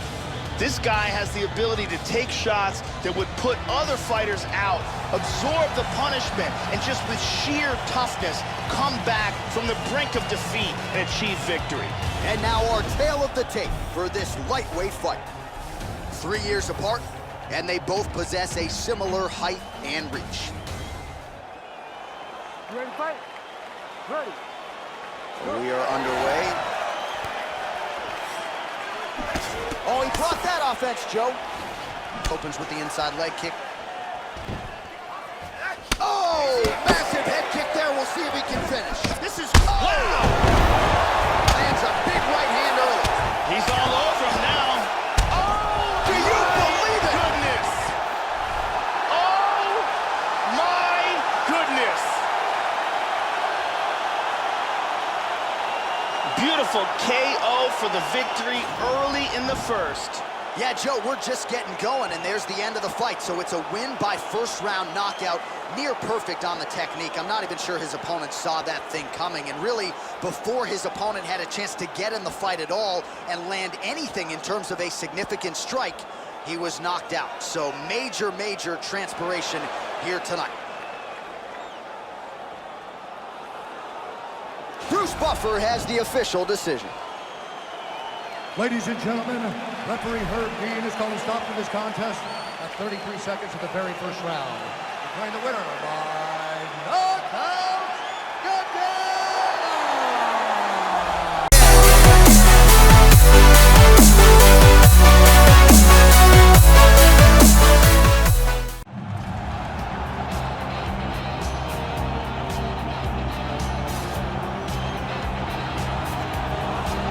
This guy has the ability to take shots that would put other fighters out, absorb the punishment, and just with sheer toughness, come back from the brink of defeat and achieve victory. And now our tale of the tape for this lightweight fight. 3 years apart, and they both possess a similar height and reach. You ready to fight? Ready. We are underway. Oh, he brought that offense, Joe. Opens with the inside leg kick. Oh, massive head kick there. We'll see if he can finish. This is... Wow! Lands a big right hand early. He's all over him now. Oh, do you believe it? Goodness. Oh, my goodness. Beautiful KO for the victory early in the first. Yeah, Joe, we're just getting going, and there's the end of the fight. So it's a win by first-round knockout, near perfect on the technique. I'm not even sure his opponent saw that thing coming, and really, before his opponent had a chance to get in the fight at all and land anything in terms of a significant strike, he was knocked out. So major, major transpiration here tonight. Bruce Buffer has the official decision. Ladies and gentlemen, referee Herb Dean has called a stop to this contest at 33 seconds of the very first round. Declaring the winner by knockout,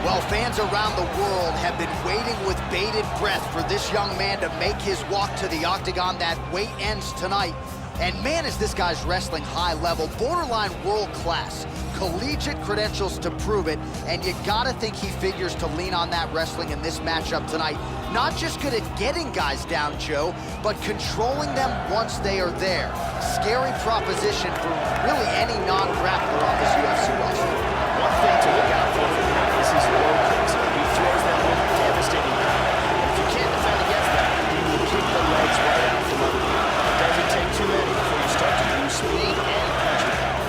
Well, fans around the world have been waiting with bated breath for this young man to make his walk to the octagon. That wait ends tonight. And man, is this guy's wrestling high level, borderline world class, collegiate credentials to prove it. And you gotta think he figures to lean on that wrestling in this matchup tonight. Not just good at getting guys down, Joe, but controlling them once they are there. Scary proposition for really any non-grappler on this UFC roster. One thing to look out for him is his low kicks. He throws them with devastating power. And if you can't defend against that, he will kick the legs right out from under you. It doesn't take too many before you start to lose speed and punching power.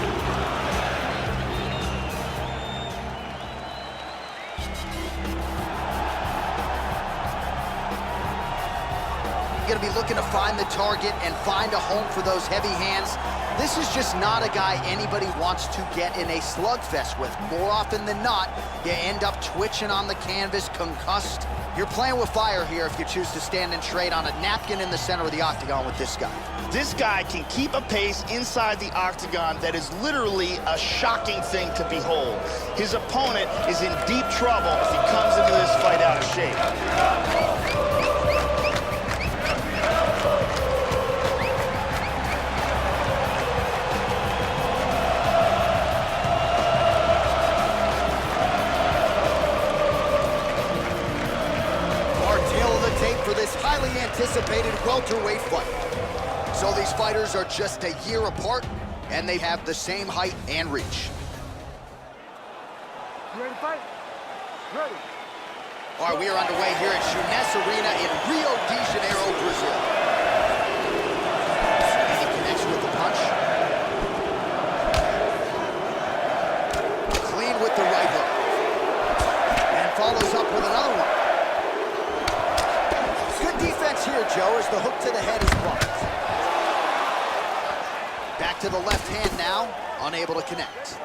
Going to be looking to find the target and find a home for those heavy hands. This is just not a guy anybody wants to get in a slugfest with. More often than not, you end up twitching on the canvas, concussed. You're playing with fire here if you choose to stand and trade on a napkin in the center of the octagon with this guy. This guy can keep a pace inside the octagon that is literally a shocking thing to behold. His opponent is in deep trouble if he comes into this fight out of shape. For this highly anticipated welterweight fight. So these fighters are just a year apart, and they have the same height and reach. You ready to fight? Ready. All right, we are underway here at Juness Arena in Rio de Janeiro, Brazil. And he connects with the punch. Clean with the right hook. And follows up with another one. Defense here, Joe, as the hook to the head is blocked. Back to the left hand now, unable to connect.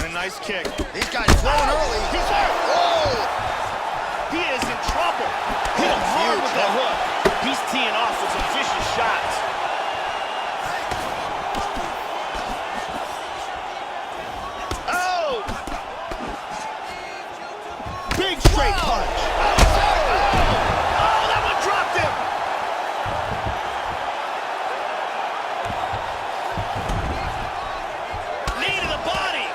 And a nice kick. These guys throwing early. He's hurt. Oh! He is in trouble. Hit him hard with that hook. He's teeing off with some vicious shots. Oh! Big straight punch. Oh, that one dropped him. Knee to the body.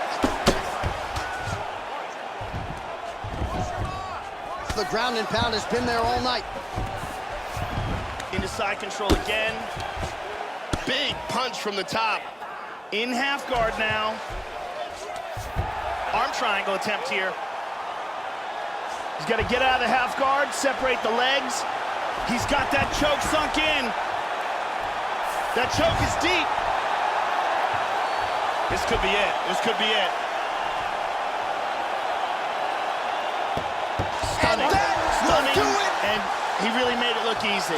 The ground and pound has been there all night. Into side control again. Big punch from the top. In half guard now. Arm triangle attempt here. He's got to get out of the half guard, separate the legs. He's got that choke sunk in. That choke is deep. This could be it. This could be it. Stunning. Stunning. And he really made it look easy.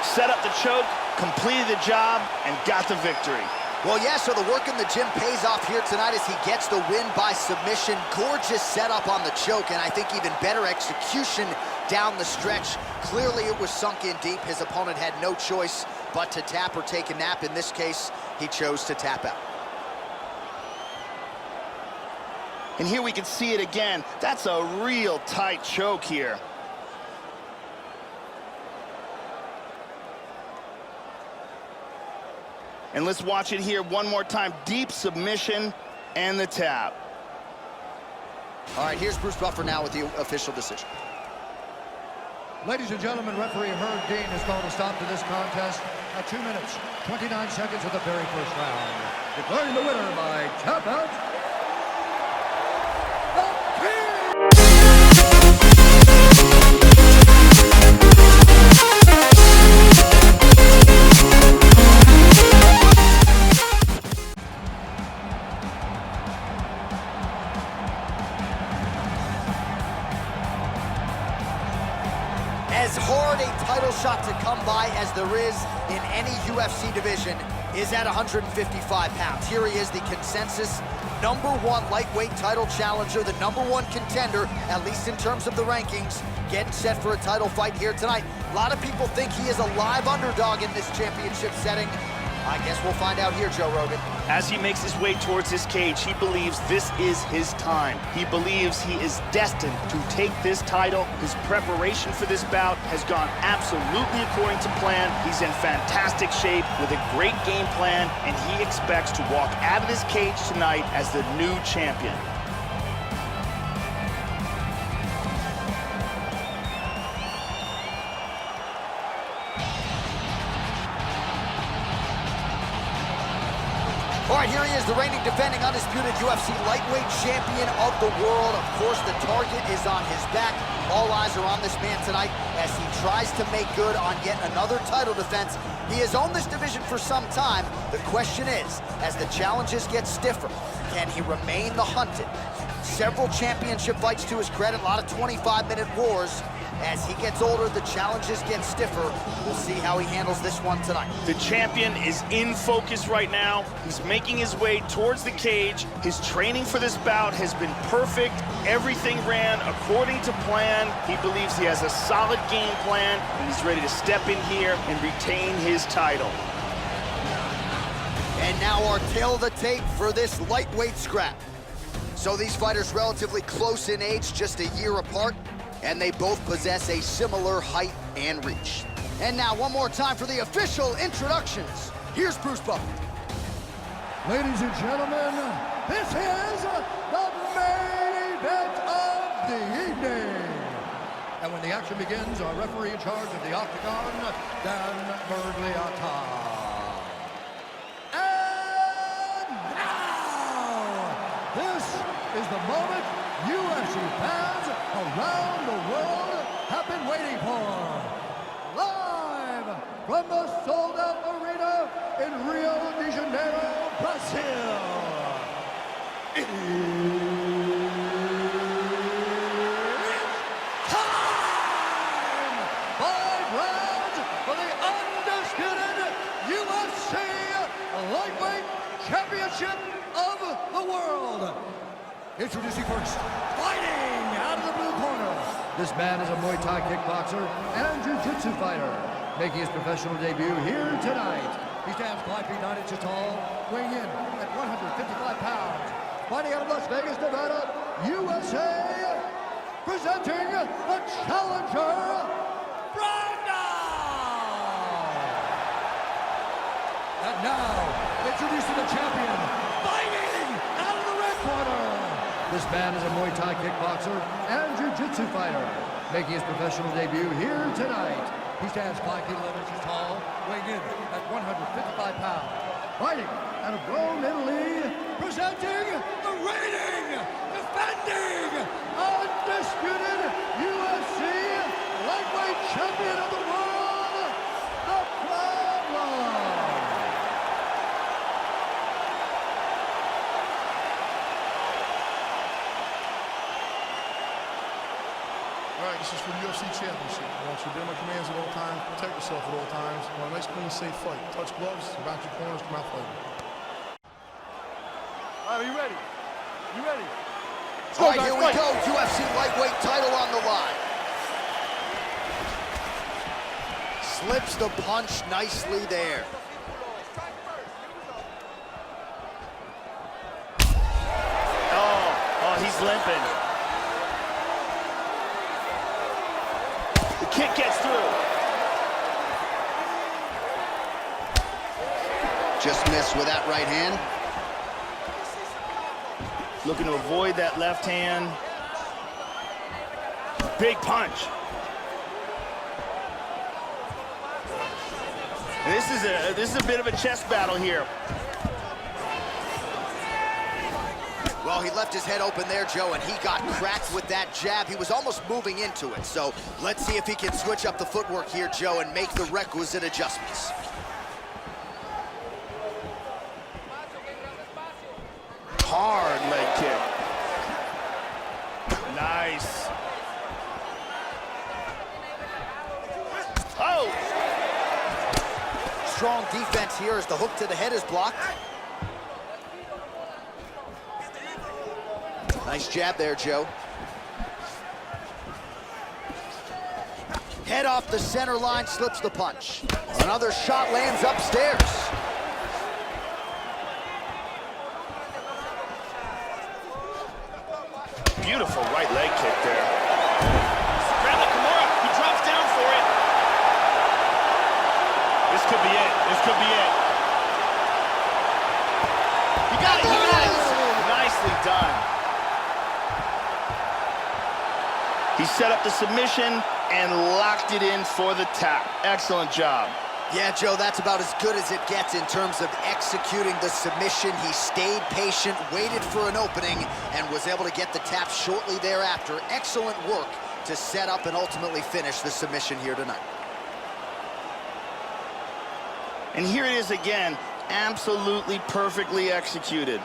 Set up the choke. completed the job, and got the victory. Well, yeah, so the work in the gym pays off here tonight as he gets the win by submission. Gorgeous setup on the choke, and I think even better execution down the stretch. Clearly, it was sunk in deep. His opponent had no choice but to tap or take a nap. In this case, he chose to tap out. And here we can see it again. That's a real tight choke here. And let's watch it here one more time. Deep submission and the tap. All right, here's Bruce Buffer now with the official decision. Ladies and gentlemen, referee Herb Dean has called a stop to this contest at 2 minutes, 29 seconds of the very first round. Declaring the winner by tap out, the King! As hard a title shot to come by as there is in any UFC division is at 155 pounds. Here he is, the consensus #1 lightweight title challenger, the #1 contender, at least in terms of the rankings, getting set for a title fight here tonight. A lot of people think he is a live underdog in this championship setting. I guess we'll find out here, Joe Rogan. As he makes his way towards his cage, he believes this is his time. He believes he is destined to take this title. His preparation for this bout has gone absolutely according to plan. He's in fantastic shape with a great game plan, and he expects to walk out of this cage tonight as the new champion. All right, here he is, the reigning, defending, undisputed UFC lightweight champion of the world. Of course, the target is on his back. All eyes are on this man tonight as he tries to make good on yet another title defense. He has owned this division for some time. The question is, as the challenges get stiffer, can he remain the hunted? Several championship fights to his credit, a lot of 25-minute wars. As he gets older, the challenges get stiffer. We'll see how he handles this one tonight. The champion is in focus right now. He's making his way towards the cage. His training for this bout has been perfect. Everything ran according to plan. He believes he has a solid game plan, and he's ready to step in here and retain his title. And now our tail of the tape for this lightweight scrap. So these fighters relatively close in age, just a year apart, and they both possess a similar height and reach. And now one more time for the official introductions. Here's Bruce Buffer. Ladies and gentlemen, this is the main event of the evening. And when the action begins, our referee in charge of the octagon, Dan Bergliata. And now, this is the moment UFC fans around the world have been waiting for. Live from the sold-out arena in Rio de Janeiro, Brazil. It's time! 5 rounds for the undisputed UFC Lightweight Championship of the World. Introducing first, fighting out of the blue corner. This man is a Muay Thai kickboxer and jiu-jitsu fighter, making his professional debut here tonight. He stands 5 feet 9 inches tall, weighing in at 155 pounds. Fighting out of Las Vegas, Nevada, USA, presenting the challenger, Brandon! And now, introducing the champion, fighting out of the red corner. This man is a Muay Thai kickboxer and jiu-jitsu fighter, making his professional debut here tonight. He stands 5 feet 11 inches tall, weighing in at 155 pounds. Fighting out of Rome, Italy, presenting the reigning, defending, undisputed UFC lightweight champion of the world, the Problem. All right, this is for the UFC championship. I want you to obey my commands at all times, protect yourself at all times. I want a nice, clean, safe fight. Touch gloves, back your corners, come out fighting. All right, you ready? You ready? All right, here we go. UFC lightweight title on the line. Slips the punch nicely there. Oh, he's limping. The kick gets through. Just missed with that right hand. Looking to avoid that left hand. Big punch. And this is a bit of a chest battle here. Well, he left his head open there, Joe, and he got cracked with that jab. He was almost moving into it. So let's see if he can switch up the footwork here, Joe, and make the requisite adjustments. Hard leg kick. Nice. Oh! Strong defense here as the hook to the head is blocked. Nice jab there, Joe. Head off the center line, slips the punch. Another shot lands upstairs. Beautiful right leg kick there. Grab the Kimura. He drops down for it. This could be it. This could be it. He got it. He got it. Nicely done. He set up the submission and locked it in for the tap. Excellent job. Yeah, Joe, that's about as good as it gets in terms of executing the submission. He stayed patient, waited for an opening, and was able to get the tap shortly thereafter. Excellent work to set up and ultimately finish the submission here tonight. And here it is again, absolutely perfectly executed.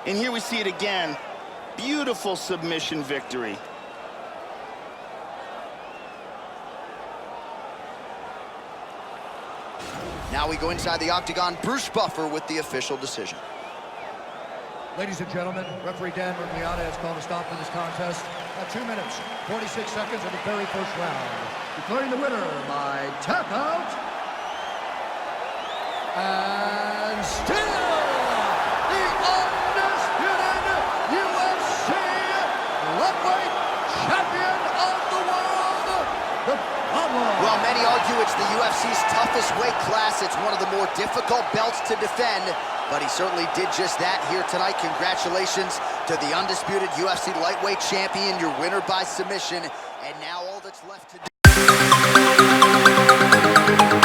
And here we see it again. Beautiful submission victory. Now we go inside the octagon. Bruce Buffer with the official decision. Ladies and gentlemen, referee Dan Murgliata has called a stop to this contest at 2 minutes, 46 seconds of the very first round. Declaring the winner by tap out, and still the undisputed UFC lightweight champion of the world, the Pablo. Well, many argue it's the UFC's toughest weight class. It's one of the more difficult belts to defend, but he certainly did just that here tonight. Congratulations to the undisputed UFC lightweight champion, your winner by submission. And now all that's left to do